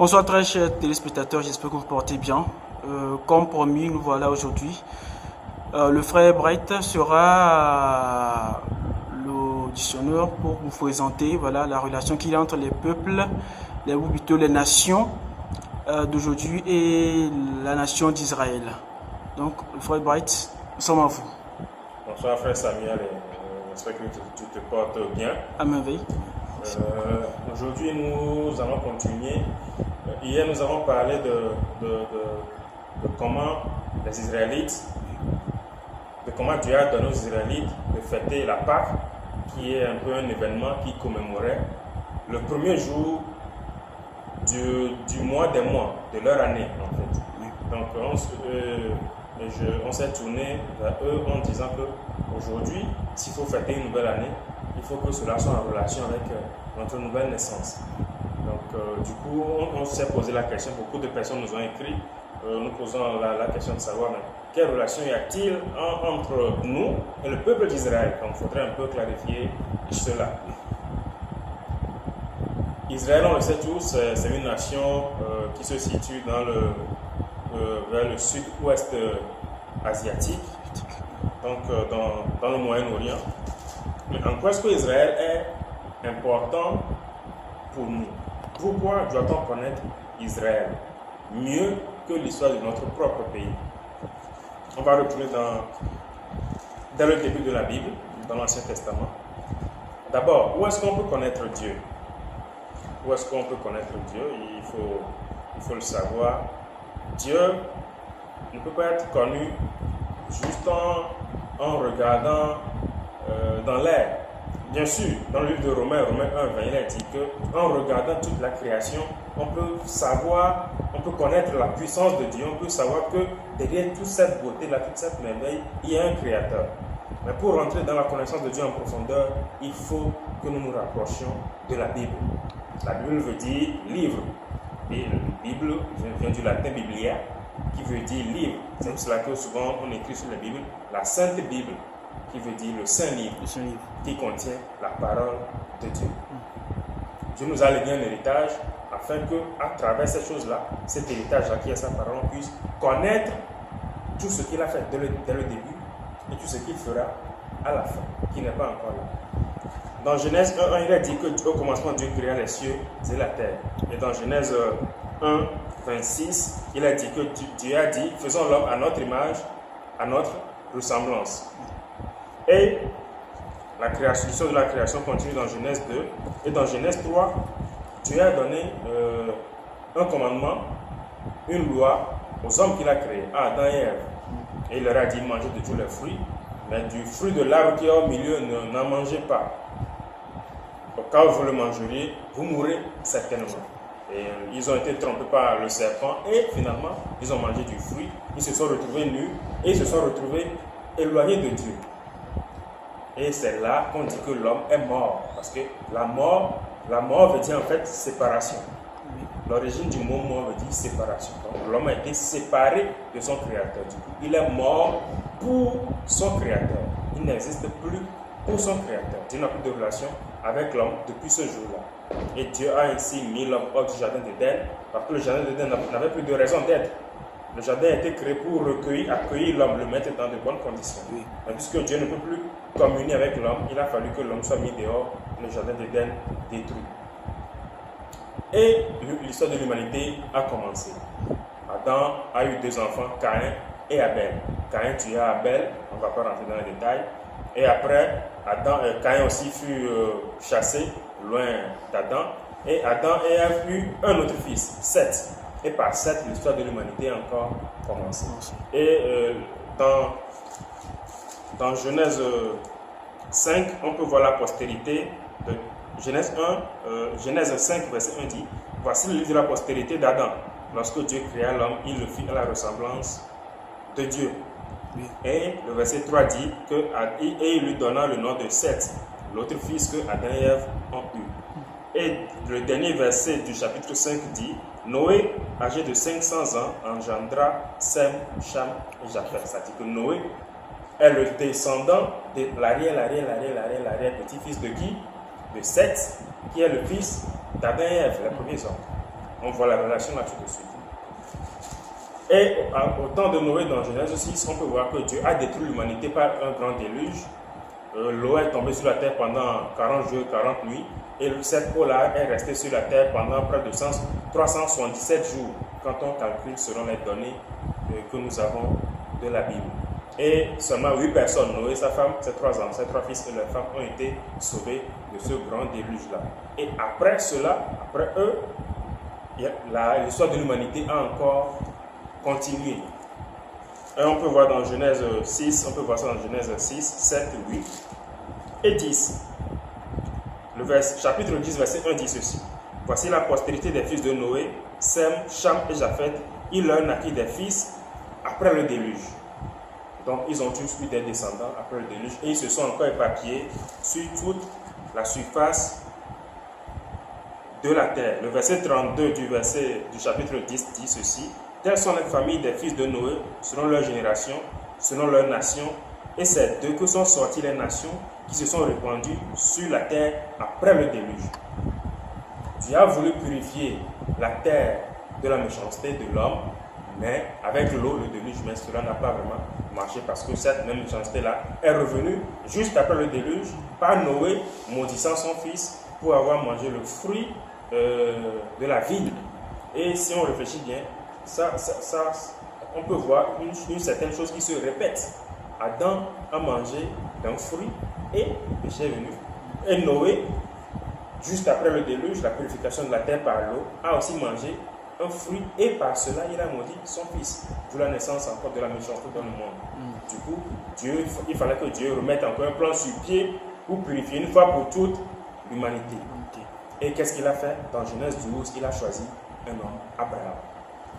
Bonsoir très chers téléspectateurs, j'espère que vous portez bien. Comme promis, nous voilà aujourd'hui. Le frère Bright sera l'auditionneur pour vous présenter la relation qu'il y a entre les peuples, ou plutôt les nations d'aujourd'hui et la nation d'Israël. Donc, le frère Bright, nous sommes à vous. Bonsoir frère Samuel, j'espère que tu te portes bien. À merveille. Aujourd'hui, nous allons continuer. Hier, nous avons parlé de comment les Israélites, de comment Dieu a donné aux Israélites de fêter la Pâque, qui est un peu un événement qui commémorait le premier jour du mois des mois, de leur année en fait. Donc, on s'est tourné vers eux en disant qu'aujourd'hui, s'il faut fêter une nouvelle année, il faut que cela soit en relation avec notre nouvelle naissance. Donc, du coup, on s'est posé la question, beaucoup de personnes nous ont écrit, nous posant la question de savoir quelle relation y a-t-il entre nous et le peuple d'Israël. Donc, il faudrait un peu clarifier cela. Israël, on le sait tous, c'est une nation qui se situe vers le sud-ouest asiatique, donc dans le Moyen-Orient. Mais en quoi est-ce que Israël est important pour nous? Pourquoi doit-on connaître Israël mieux que l'histoire de notre propre pays? On va retourner dans le début de la Bible, dans l'Ancien Testament. D'abord, où est-ce qu'on peut connaître Dieu? Où est-ce qu'on peut connaître Dieu? Il faut le savoir. Dieu ne peut pas être connu juste en regardant dans l'air. Bien sûr, dans le livre de Romains 1:20, il a dit qu'en regardant toute la création, on peut connaître la puissance de Dieu, on peut savoir que derrière toute cette beauté-là, toute cette merveille, il y a un créateur. Mais pour rentrer dans la connaissance de Dieu en profondeur, il faut que nous nous rapprochions de la Bible. La Bible veut dire livre. Et la Bible vient du latin biblia, qui veut dire livre. C'est pour cela que souvent on écrit sur la Bible la Sainte Bible, qui veut dire le Saint Livre, qui contient la parole de Dieu. Dieu nous a légué un héritage afin qu'à travers ces choses-là, cet héritage-là qui est sa parole, on puisse connaître tout ce qu'il a fait dès le début et tout ce qu'il fera à la fin, qui n'est pas encore là. Dans Genèse 1:1, il a dit qu'au commencement, Dieu créa les cieux et la terre. Et dans Genèse 1:26, il a dit que Dieu a dit, faisons l'homme à notre image, à notre ressemblance. Et l'histoire de la création continue dans Genèse 2. Et dans Genèse 3, Dieu a donné un commandement, une loi aux hommes qu'il a créés, à Adam et Ève. Et il leur a dit, mangez de tous les fruits, mais du fruit de l'arbre qui est au milieu, n'en mangez pas. Au cas où vous le mangeriez, vous mourrez certainement. Et ils ont été trompés par le serpent et finalement, ils ont mangé du fruit. Ils se sont retrouvés nus et ils se sont retrouvés éloignés de Dieu. Et c'est là qu'on dit que l'homme est mort. Parce que la mort veut dire en fait séparation. L'origine du mot mort veut dire séparation. Donc l'homme a été séparé de son créateur. Du coup, il est mort pour son créateur. Il n'existe plus pour son créateur. Dieu n'a plus de relation avec l'homme depuis ce jour-là. Et Dieu a ainsi mis l'homme hors du jardin d'Éden, parce que le jardin d'Éden n'avait plus de raison d'être. Le jardin a été créé pour accueillir l'homme, le mettre dans de bonnes conditions. Mais puisque Dieu ne peut plus communier avec l'homme, il a fallu que l'homme soit mis dehors, le jardin d'Éden détruit. Et l'histoire de l'humanité a commencé. Adam a eu 2 enfants, Caïn et Abel. Caïn tua Abel, on ne va pas rentrer dans les détails. Et après, Caïn aussi fut chassé loin d'Adam. Et Adam et Ève eurent un autre fils, Seth. Et par Seth, l'histoire de l'humanité a encore commencé. Et dans Genèse 5, on peut voir la postérité de Genèse 5, verset 1 dit, voici le livre de la postérité d'Adam. Lorsque Dieu créa l'homme, il le fit à la ressemblance de Dieu. Oui. Et le verset 3 dit et il lui donna le nom de Seth, l'autre fils que Adam et Ève ont eu. Et le dernier verset du chapitre 5 dit, Noé, âgé de 500 ans, engendra Sem, Cham et Japheth. C'est-à-dire que Noé est le descendant de l'arrière-petit-fils de qui? De Seth, qui est le fils d'Adam et Ève, les premiers hommes. On voit la relation là tout de suite. Et au temps de Noé dans Genèse 6, on peut voir que Dieu a détruit l'humanité par un grand déluge. L'eau est tombée sur la terre pendant 40 jours, 40 nuits. Et cette eau-là est restée sur la terre pendant près de 377 jours, quand on calcule selon les données que nous avons de la Bible. Et seulement 8 personnes, Noé, sa femme, ses 3 ans, ses 3 fils et leurs femmes ont été sauvés de ce grand déluge-là. Et après cela, après eux, l'histoire de l'humanité a encore continué. Et on peut voir dans Genèse 6, on peut voir ça dans Genèse 6, 7, 8 et 10. Chapitre 10, verset 1 dit ceci. Voici la postérité des fils de Noé, Sem, Cham et Japheth. Il leur naquit des fils après le déluge. Donc ils ont tous eu des descendants après le déluge et ils se sont encore éparpillés sur toute la surface de la terre. Le verset 32 du chapitre 10 dit ceci. Telles sont les familles des fils de Noé, selon leur génération, selon leur nation, et c'est d'eux que sont sorties les nations qui se sont répandues sur la terre après le déluge. Dieu a voulu purifier la terre de la méchanceté de l'homme, mais avec l'eau, le déluge, mais cela n'a pas vraiment marché parce que cette même méchanceté-là est revenue juste après le déluge par Noé, maudissant son fils pour avoir mangé le fruit de la vigne. Et si on réfléchit bien, on peut voir une certaine chose qui se répète. Adam a mangé d'un fruit et le péché est venu. Et Noé, juste après le déluge, la purification de la terre par l'eau, a aussi mangé un fruit et par cela il a maudit son fils. D'où la naissance encore de la méchanceté dans le monde. Du coup, il fallait que Dieu remette encore un plan sur pied pour purifier une fois pour toutes l'humanité. Et qu'est-ce qu'il a fait? Dans Genèse 12, il a choisi un homme, Abraham.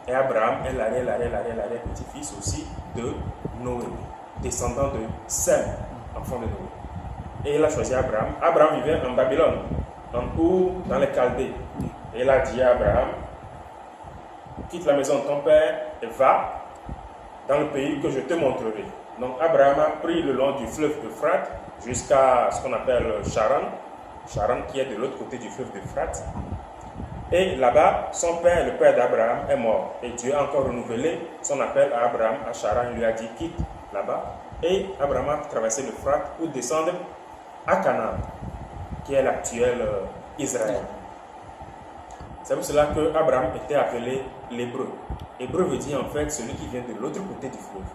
Et Abraham est l'arrière-petit-fils aussi de Noé, descendant de Sem, enfant de Noé. Et il a choisi Abraham. Abraham vivait en Babylone, ou dans les Chaldées. Et il a dit à Abraham, quitte la maison de ton père et va dans le pays que je te montrerai. Donc Abraham a pris le long du fleuve Euphrate jusqu'à ce qu'on appelle Charan, qui est de l'autre côté du fleuve Euphrate. Et là-bas, son père, le père d'Abraham, est mort. Et Dieu a encore renouvelé son appel à Abraham, à Charan. Il lui a dit, quitte là-bas. Et Abraham a traversé l'Euphrate pour descendre à Canaan, qui est l'actuel Israël. C'est pour cela que Abraham était appelé l'Hébreu. Hébreu veut dire en fait celui qui vient de l'autre côté du fleuve.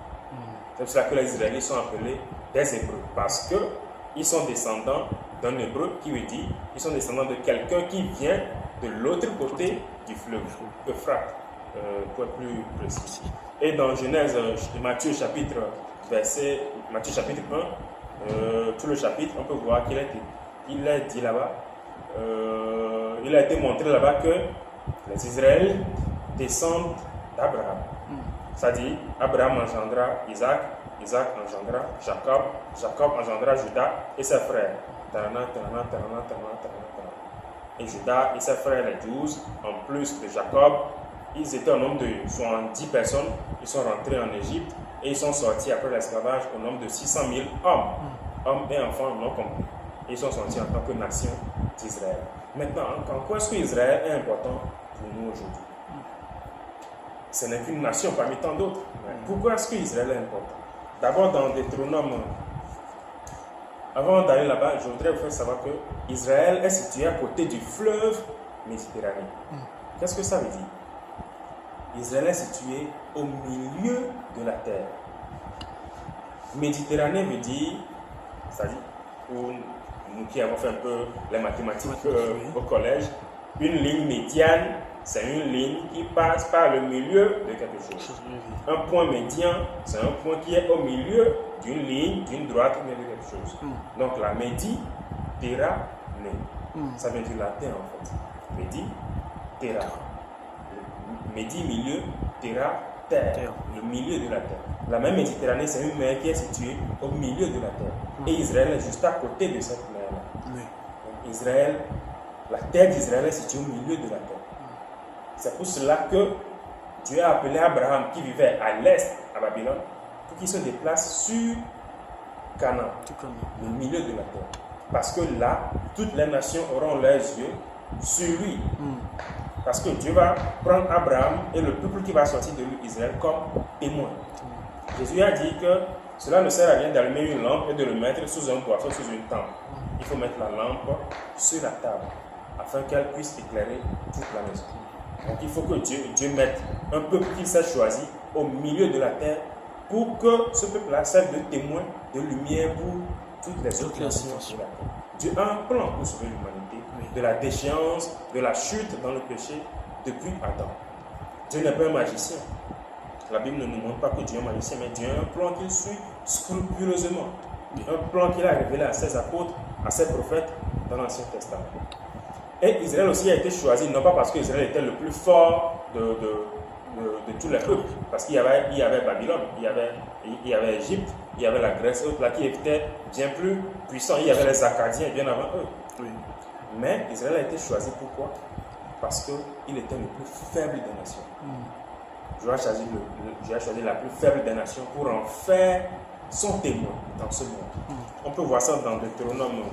C'est pour cela que les Israéliens sont appelés des Hébreux. Parce qu'ils sont descendants d'un Hébreu qui veut dire qu'ils sont descendants de quelqu'un qui vient de l'autre côté du fleuve, Euphrate, pour être plus précis. Et dans Genèse, Matthieu chapitre 1, tout le chapitre, on peut voir qu'il est dit là-bas, il a été montré là-bas que les Israéliens descendent d'Abraham. C'est-à-dire, Abraham engendra Isaac, Isaac engendra Jacob, Jacob engendra Judas et ses frères. Et Judas et ses frères, les 12, en plus de Jacob, ils étaient au nombre de 70 personnes. Ils sont rentrés en Égypte et ils sont sortis après l'esclavage au nombre de 600 000 hommes et enfants non compris. Et ils sont sortis en tant que nation d'Israël. Maintenant, en quoi est-ce que Israël est important pour nous aujourd'hui? Ce n'est qu'une nation parmi tant d'autres. Pourquoi est-ce que Israël est important? D'abord, dans Deutéronome, avant d'aller là-bas, je voudrais vous faire savoir que Israël est situé à côté du fleuve Méditerranée. Qu'est-ce que ça veut dire? Israël est situé au milieu de la terre. Méditerranée veut dire, c'est-à-dire, pour nous qui avons fait un peu les mathématiques au collège, une ligne médiane, c'est une ligne qui passe par le milieu de quelque chose. Un point médian, c'est un point qui est au milieu d'une ligne, d'une droite, mais de quelque chose. Donc la Méditerranée, ça veut dire la terre en fait. Méditerranée. Médi, milieu, terra, terre. Le milieu de la terre. La mer Méditerranée, c'est une mer qui est située au milieu de la terre. Et Israël est juste à côté de cette mer-là. Donc Israël, la terre d'Israël est située au milieu de la terre. C'est pour cela que Dieu a appelé Abraham, qui vivait à l'est, à Babylone, pour qu'il se déplace sur Canaan, le milieu de la terre. Parce que là, toutes les nations auront leurs yeux sur lui. Parce que Dieu va prendre Abraham et le peuple qui va sortir de lui, Israël, comme témoin. Jésus a dit que cela ne sert à rien d'allumer une lampe et de le mettre sous un boisseau, sous une tente. Il faut mettre la lampe sur la table afin qu'elle puisse éclairer toute la maison. Donc il faut que Dieu mette un peuple qu'il s'est choisi au milieu de la terre pour que ce peuple-là serve de témoin, de lumière pour toutes les autres nations de la terre. Dieu a un plan pour sauver l'humanité de la déchéance, de la chute dans le péché depuis Adam. Dieu n'est pas un magicien. La Bible ne nous montre pas que Dieu est un magicien, mais Dieu a un plan qu'il suit scrupuleusement. Un plan qu'il a révélé à ses apôtres, à ses prophètes dans l'Ancien Testament. Et Israël aussi a été choisi, non pas parce qu'Israël était le plus fort de tous les peuples, parce qu'il y avait Babylone, il y avait Égypte, il y avait la Grèce, là qui étaient bien plus puissants, il y avait les Acadiens bien avant eux. Oui. Mais Israël a été choisi pourquoi? Parce qu'il était le plus faible des nations. Dieu a choisi la plus faible des nations pour en faire son témoin dans ce monde. On peut voir ça dans Deutéronome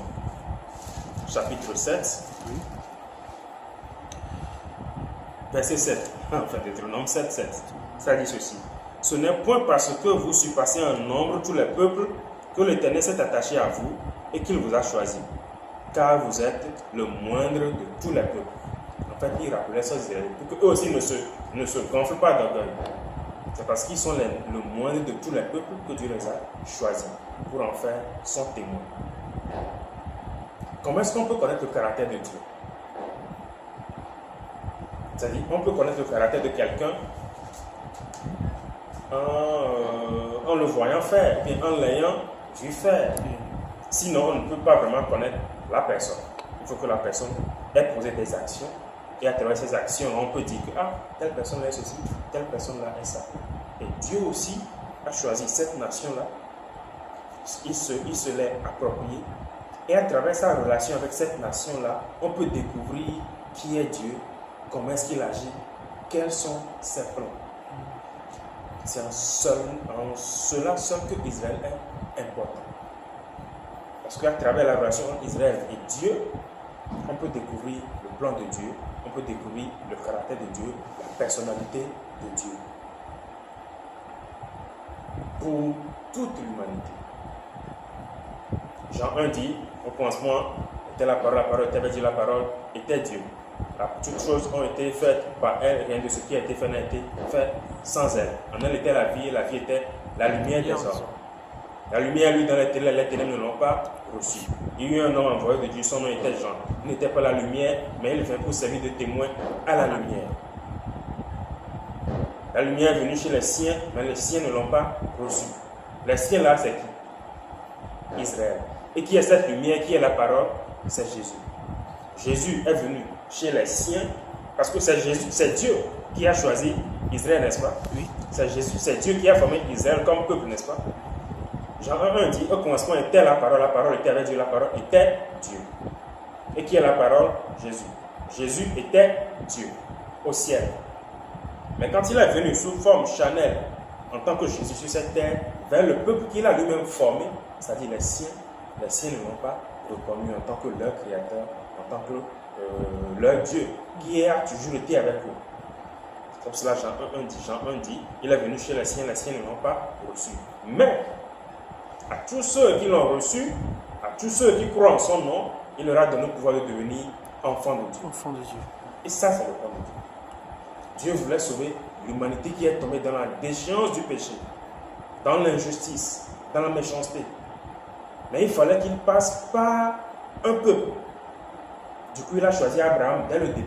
chapitre 7, verset 7. Enfin, Deutéronome 7, 7. Ça dit ceci. Ce n'est point parce que vous surpassez en nombre tous les peuples que l'Éternel s'est attaché à vous et qu'il vous a choisi, car vous êtes le moindre de tous les peuples. En fait, il rappelait ça pour qu'eux aussi ne se gonflent pas d'orgueil. C'est parce qu'ils sont le moindre de tous les peuples que Dieu les a choisis pour en faire son témoin. Comment est-ce qu'on peut connaître le caractère de Dieu? C'est-à-dire, on peut connaître le caractère de quelqu'un en le voyant faire, et en l'ayant vu faire. Sinon, on ne peut pas vraiment connaître la personne. Il faut que la personne ait posé des actions, et à travers ces actions, on peut dire que telle personne est ceci, telle personne là est ça. Et Dieu aussi a choisi cette nation-là, il se l'est approprié, et à travers sa relation avec cette nation-là, on peut découvrir qui est Dieu, comment est-ce qu'il agit, quels sont ses plans. C'est en cela seul que Israël est important. Parce qu'à travers la relation entre Israël et Dieu, on peut découvrir le plan de Dieu, on peut découvrir le caractère de Dieu, la personnalité de Dieu. Pour toute l'humanité. Jean 1 dit, au commencement était la parole était avec Dieu, la parole était Dieu. Toutes choses ont été faites par elle, rien de ce qui a été fait n'a été fait sans elle. En elle était la vie, et la vie était la lumière des hommes. La lumière, lui, dans les ténèbres ne l'ont pas reçue. Il y a eu un homme envoyé de Dieu, son nom était Jean. Il n'était pas la lumière, mais il vint pour servir de témoin à la lumière. La lumière est venue chez les siens, mais les siens ne l'ont pas reçue. Les siens là, c'est qui? Israël. Et qui est cette lumière, qui est la parole? C'est Jésus. Jésus est venu chez les siens, parce que c'est Jésus, c'est Dieu qui a choisi Israël, n'est-ce pas? Oui. C'est Jésus, c'est Dieu qui a formé Israël comme peuple, n'est-ce pas? Jean 1 dit, au commencement était la parole était avec Dieu, la parole était Dieu. Et qui est la parole? Jésus. Jésus était Dieu, au ciel. Mais quand il est venu sous forme charnelle, en tant que Jésus sur cette terre, vers le peuple qu'il a lui-même formé, c'est-à-dire les siens ne l'ont pas reconnu en tant que leur créateur, en tant que leur Dieu, qui a toujours été avec eux. Comme cela, Jean 1 dit, il est venu chez les siens ne l'ont pas reçu. Mais, à tous ceux qui l'ont reçu, à tous ceux qui croient en son nom, il leur a donné le pouvoir de devenir enfants de Dieu. Enfants de Dieu. Et ça, c'est le plan de Dieu. Dieu voulait sauver l'humanité qui est tombée dans la déchéance du péché, dans l'injustice, dans la méchanceté. Mais il fallait qu'il passe par un peuple. Du coup, il a choisi Abraham dès le début.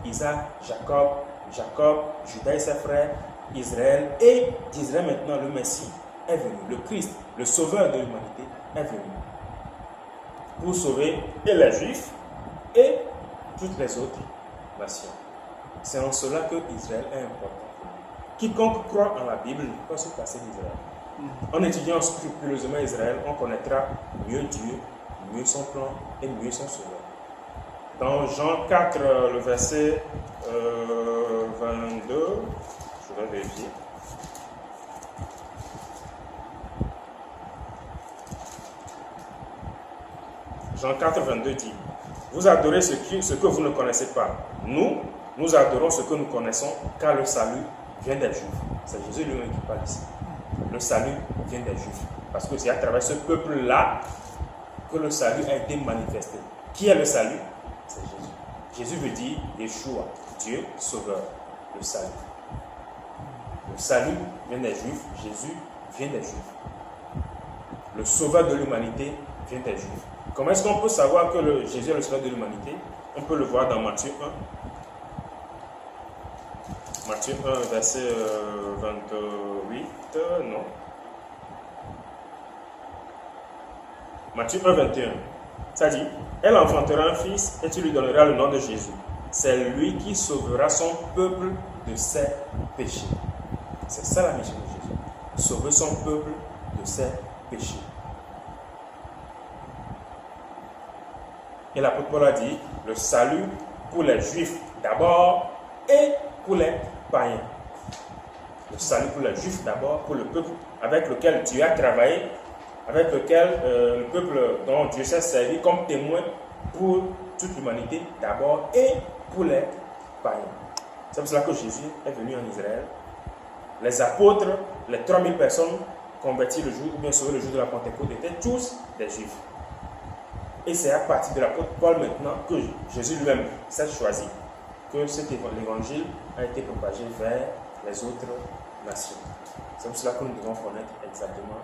Isaac, Jacob, Judas et ses frères, Israël. Et d'Israël maintenant, le Messie est venu. Le Christ, le sauveur de l'humanité, est venu. Pour sauver et les Juifs et toutes les autres nations. C'est en cela que Israël est important. Quiconque croit en la Bible ne peut se passer d'Israël. En étudiant scrupuleusement Israël, on connaîtra mieux Dieu, mieux son plan et mieux son sauveur. Dans Jean 4, le verset 22, je vais vérifier. Jean 4, 22 dit, Vous adorez ce que vous ne connaissez pas. Nous adorons ce que nous connaissons, car le salut vient des Juifs. C'est Jésus lui-même qui parle ici. Le salut vient des Juifs. Parce que c'est à travers ce peuple-là que le salut a été manifesté. Qui est le salut? C'est Jésus. Jésus veut dire Yeshua, Dieu sauveur, le salut. Le salut vient des Juifs, Jésus vient des Juifs. Le sauveur de l'humanité vient des Juifs. Comment est-ce qu'on peut savoir que Jésus est le sauveur de l'humanité? On peut le voir dans Matthieu 1. Matthieu 1, verset 28, non. Matthieu 1, 21. Ça dit, elle enfantera un fils et tu lui donneras le nom de Jésus. C'est lui qui sauvera son peuple de ses péchés. C'est ça la mission de Jésus. Sauver son peuple de ses péchés. Et l'apôtre Paul a dit, le salut pour les Juifs d'abord et pour les païens. Le salut pour les Juifs d'abord, pour le peuple avec lequel Dieu a travaillé, avec lequel le peuple dont Dieu s'est servi comme témoin pour toute l'humanité d'abord et pour les païens. C'est pour cela que Jésus est venu en Israël. Les apôtres, les 3000 personnes converties le jour, ou bien sauvées le jour de la Pentecôte, étaient tous des Juifs. Et c'est à partir de l'apôtre Paul maintenant que Jésus lui-même s'est choisi, que l'évangile a été propagé vers les autres nations. C'est pour cela que nous devons connaître exactement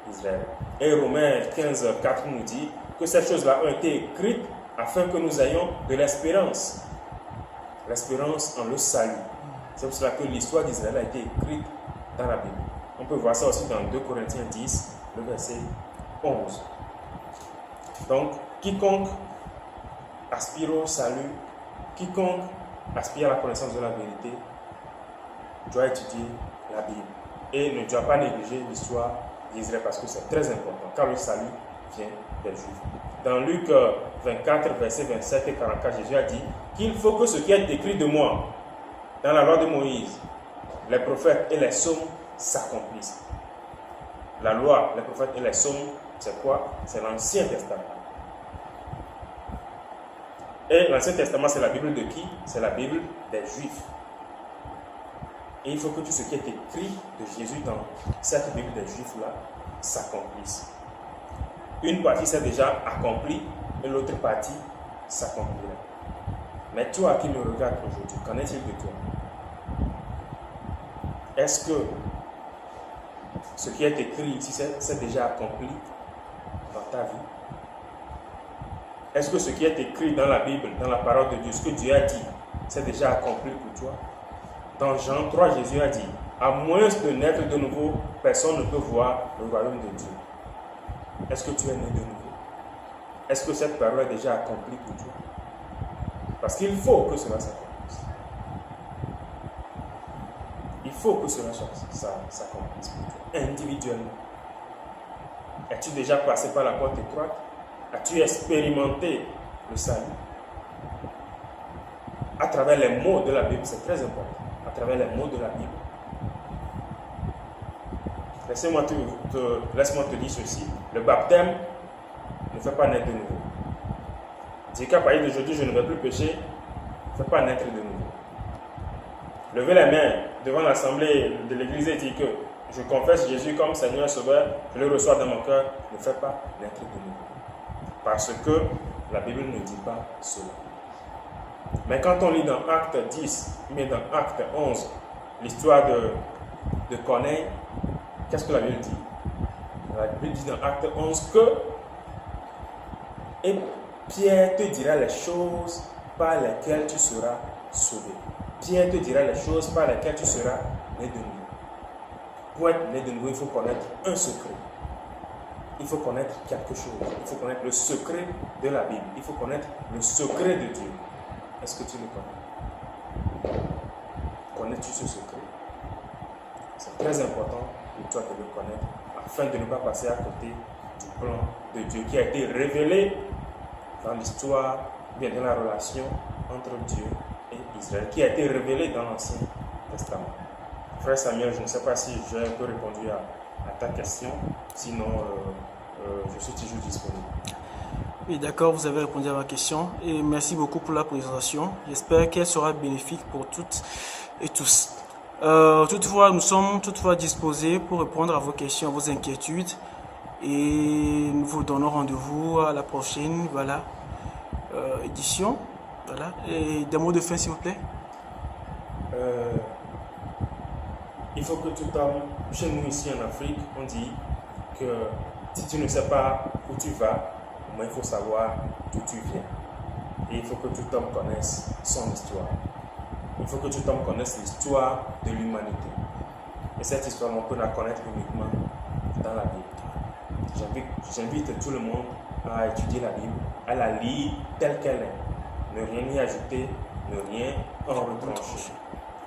Israël. Et Romains 15, 4 nous dit que ces choses-là ont été écrites afin que nous ayons de l'espérance. L'espérance en le salut. C'est pour cela que l'histoire d'Israël a été écrite dans la Bible. On peut voir ça aussi dans 2 Corinthiens 10, le verset 11. Donc, quiconque aspire au salut, quiconque aspire à la connaissance de la vérité, doit étudier la Bible et ne doit pas négliger l'histoire d'Israël parce que c'est très important, car le salut vient des Juifs. Dans Luc 24, versets 27 et 44, Jésus a dit qu'il faut que ce qui est écrit de moi dans la loi de Moïse, les prophètes et les psaumes s'accomplissent. La loi, les prophètes et les psaumes, c'est quoi? C'est l'Ancien Testament. Et l'Ancien Testament, c'est la Bible de qui? C'est la Bible des Juifs. Et il faut que tout ce qui est écrit de Jésus dans cette Bible des Juifs-là s'accomplisse. Une partie s'est déjà accomplie et l'autre partie s'accomplira. Mais toi qui me regardes aujourd'hui, qu'en est-il de toi? Est-ce que ce qui est écrit ici s'est déjà accompli dans ta vie? Est-ce que ce qui est écrit dans la Bible, dans la parole de Dieu, ce que Dieu a dit, c'est déjà accompli pour toi? Dans Jean 3, Jésus a dit, à moins de naître de nouveau, personne ne peut voir le royaume de Dieu. Est-ce que tu es né de nouveau? Est-ce que cette parole est déjà accomplie pour toi? Parce qu'il faut que cela s'accomplisse. Il faut que cela s'accomplisse pour toi, individuellement. Es-tu déjà passé par la porte étroite? As-tu expérimenté le salut? À travers les mots de la Bible, c'est très important. À travers les mots de la Bible. Laisse-moi te dire ceci. Le baptême ne fait pas naître de nouveau. Dire qu'à partir d'aujourd'hui, je ne vais plus pécher, ne fait pas naître de nouveau. Lever les mains devant l'assemblée de l'église et dire que je confesse Jésus comme Seigneur Sauveur, je le reçois dans mon cœur, ne fait pas naître de nouveau. Parce que la Bible ne dit pas cela. Mais quand on lit dans Acte 10, mais dans Acte 11, l'histoire de Corneille, qu'est-ce que la Bible dit? La Bible dit dans Acte 11 que et Pierre te dira les choses par lesquelles tu seras sauvé. Pierre te dira les choses par lesquelles tu seras né de nouveau. Pour être né de nouveau, il faut connaître un secret. Il faut connaître quelque chose. Il faut connaître le secret de la Bible. Il faut connaître le secret de Dieu. Est-ce que tu le connais? Connais-tu ce secret? C'est très important pour toi de le connaître afin de ne pas passer à côté du plan de Dieu qui a été révélé dans l'histoire, bien dans la relation entre Dieu et Israël, qui a été révélé dans l'Ancien Testament. Frère Samuel, je ne sais pas si j'ai un peu répondu à ta question, sinon je suis toujours disponible. Oui, d'accord, vous avez répondu à ma question et merci beaucoup pour la présentation. J'espère qu'elle sera bénéfique pour toutes et tous. Toutefois, nous sommes toutefois disposés pour répondre à vos questions, à vos inquiétudes et nous vous donnons rendez-vous à la prochaine édition. Voilà. Et des mots de fin, s'il vous plaît. Il faut que tout homme, chez nous ici en Afrique, on dit que si tu ne sais pas où tu vas, au moins il faut savoir d'où tu viens. Et il faut que tout homme connaisse son histoire. Il faut que tout homme connaisse l'histoire de l'humanité. Et cette histoire, on peut la connaître uniquement dans la Bible. J'invite tout le monde à étudier la Bible, à la lire telle qu'elle est. Ne rien y ajouter, ne rien en retrancher.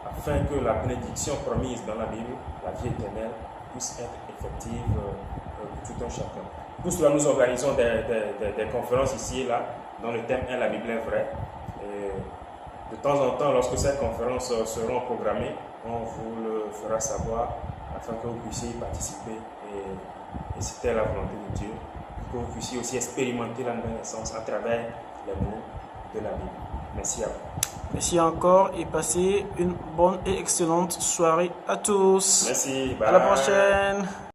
Afin que la bénédiction promise dans la Bible, la vie éternelle, puisse être effective pour tout un chacun. Pour cela, nous organisons des conférences ici et là, dont le thème est la Bible est vraie. Et de temps en temps, lorsque ces conférences seront programmées, on vous le fera savoir afin que vous puissiez y participer. Et c'était la volonté de Dieu, que vous puissiez aussi expérimenter la nouvelle naissance à travers les mots de la Bible. Merci à vous. Merci encore et passez une bonne et excellente soirée à tous. Merci. Bye. À la prochaine.